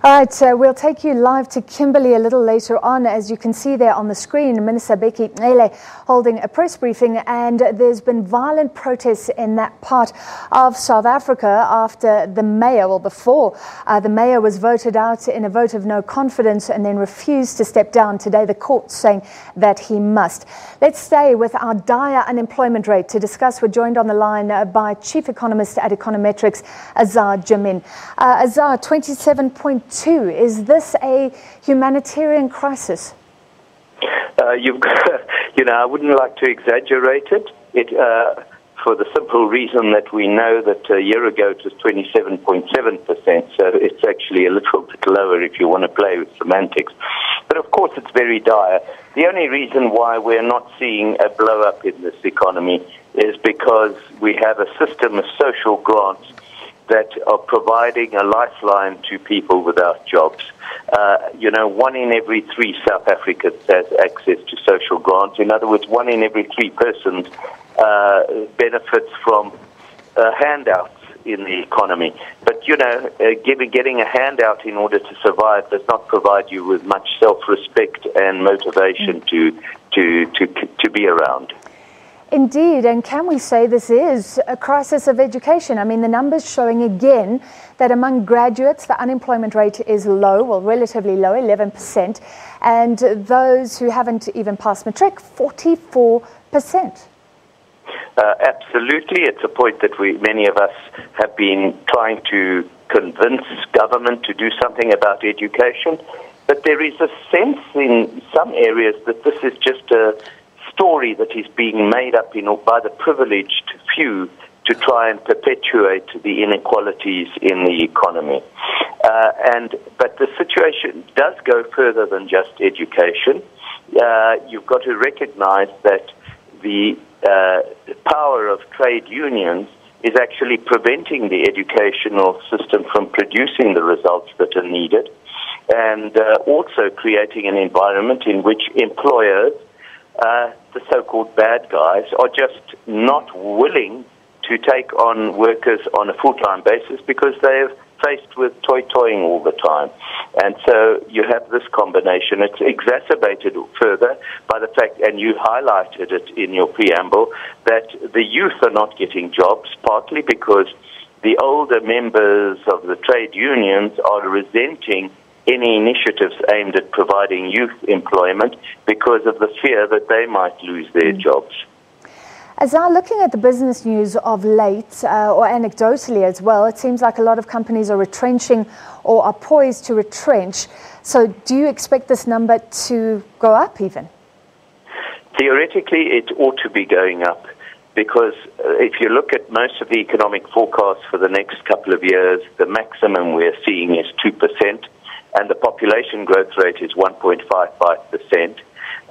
All right, we'll take you live to Kimberley a little later on. As you can see there on the screen, Minister Becky Cele holding a press briefing, and there's been violent protests in that part of South Africa after the mayor, well, before the mayor was voted out in a vote of no confidence and then refused to step down. Today, the court saying that he must. Let's stay with our dire unemployment rate. To discuss, we're joined on the line by Chief Economist at Econometrix, Azar Jammine. Azar, 27.2. Is this a humanitarian crisis? I wouldn't like to exaggerate it. For the simple reason that we know that a year ago it was 27.7%, so it's actually a little bit lower if you want to play with semantics. But of course it's very dire. The only reason why we're not seeing a blow-up in this economy is because we have a system of social grants that are providing a lifeline to people without jobs. 1 in every 3 South Africans has access to social grants. In other words, 1 in every 3 persons benefits from handouts in the economy. But, getting a handout in order to survive does not provide you with much self-respect and motivation to be around. Indeed, and can we say this is a crisis of education? I mean, the numbers showing again that among graduates, the unemployment rate is low, well, relatively low, 11%, and those who haven't even passed matric, 44%. Absolutely. It's a point that many of us have been trying to convince government to do something about education, but there is a sense in some areas that this is just a story that is being made up by the privileged few to try and perpetuate the inequalities in the economy. But the situation does go further than just education. You've got to recognize that the power of trade unions is actually preventing the educational system from producing the results that are needed, and also creating an environment in which employers, the so-called bad guys, are just not willing to take on workers on a full-time basis because they're faced with toy-toying all the time. And so you have this combination. It's exacerbated further by the fact, and you highlighted it in your preamble, that the youth are not getting jobs, partly because the older members of the trade unions are resenting any initiatives aimed at providing youth employment because of the fear that they might lose their jobs. Azar, looking at the business news of late, or anecdotally as well, it seems like a lot of companies are retrenching or are poised to retrench. So do you expect this number to go up even? Theoretically, it ought to be going up, because if you look at most of the economic forecasts for the next couple of years, the maximum we're seeing is 2%. And the population growth rate is 1.55%.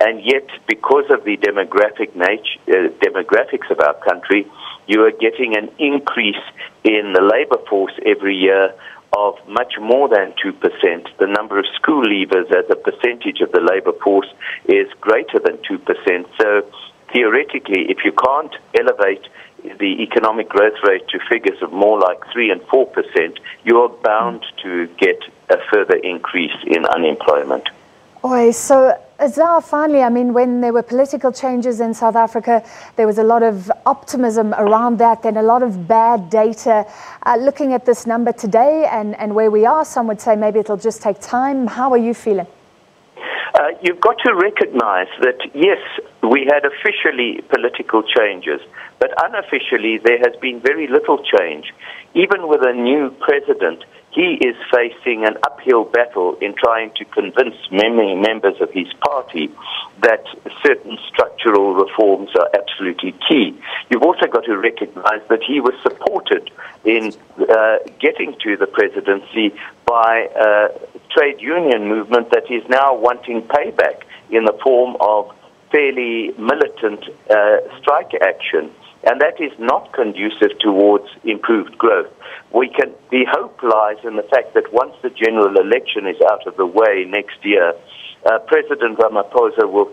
And yet, because of the demographics of our country, you are getting an increase in the labor force every year of much more than 2%. The number of school leavers as a percentage of the labor force is greater than 2%. So, theoretically, if you can't elevate the economic growth rate to figures of more like 3 and 4%, you are bound to get a further increase in unemployment. So, Azar, finally, I mean, when there were political changes in South Africa, there was a lot of optimism around that, then a lot of bad data. Looking at this number today and where we are, some would say maybe it'll just take time. How are you feeling? You've got to recognize that, yes, we had officially political changes, but unofficially there has been very little change. Even with a new president, he is facing an uphill battle in trying to convince many members of his party that certain structural reforms are absolutely key. You've also got to recognize that he was supported in getting to the presidency by a trade union movement that is now wanting payback in the form of fairly militant strike action. And that is not conducive towards improved growth. The hope lies in the fact that once the general election is out of the way next year, President Ramaphosa will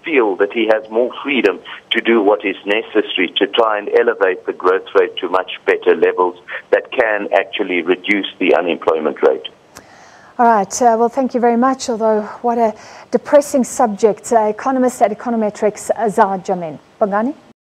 feel that he has more freedom to do what is necessary to try and elevate the growth rate to much better levels that can actually reduce the unemployment rate. All right. Well, thank you very much. Although, what a depressing subject. Economist at Econometrix, Azar Jammine. Bongani?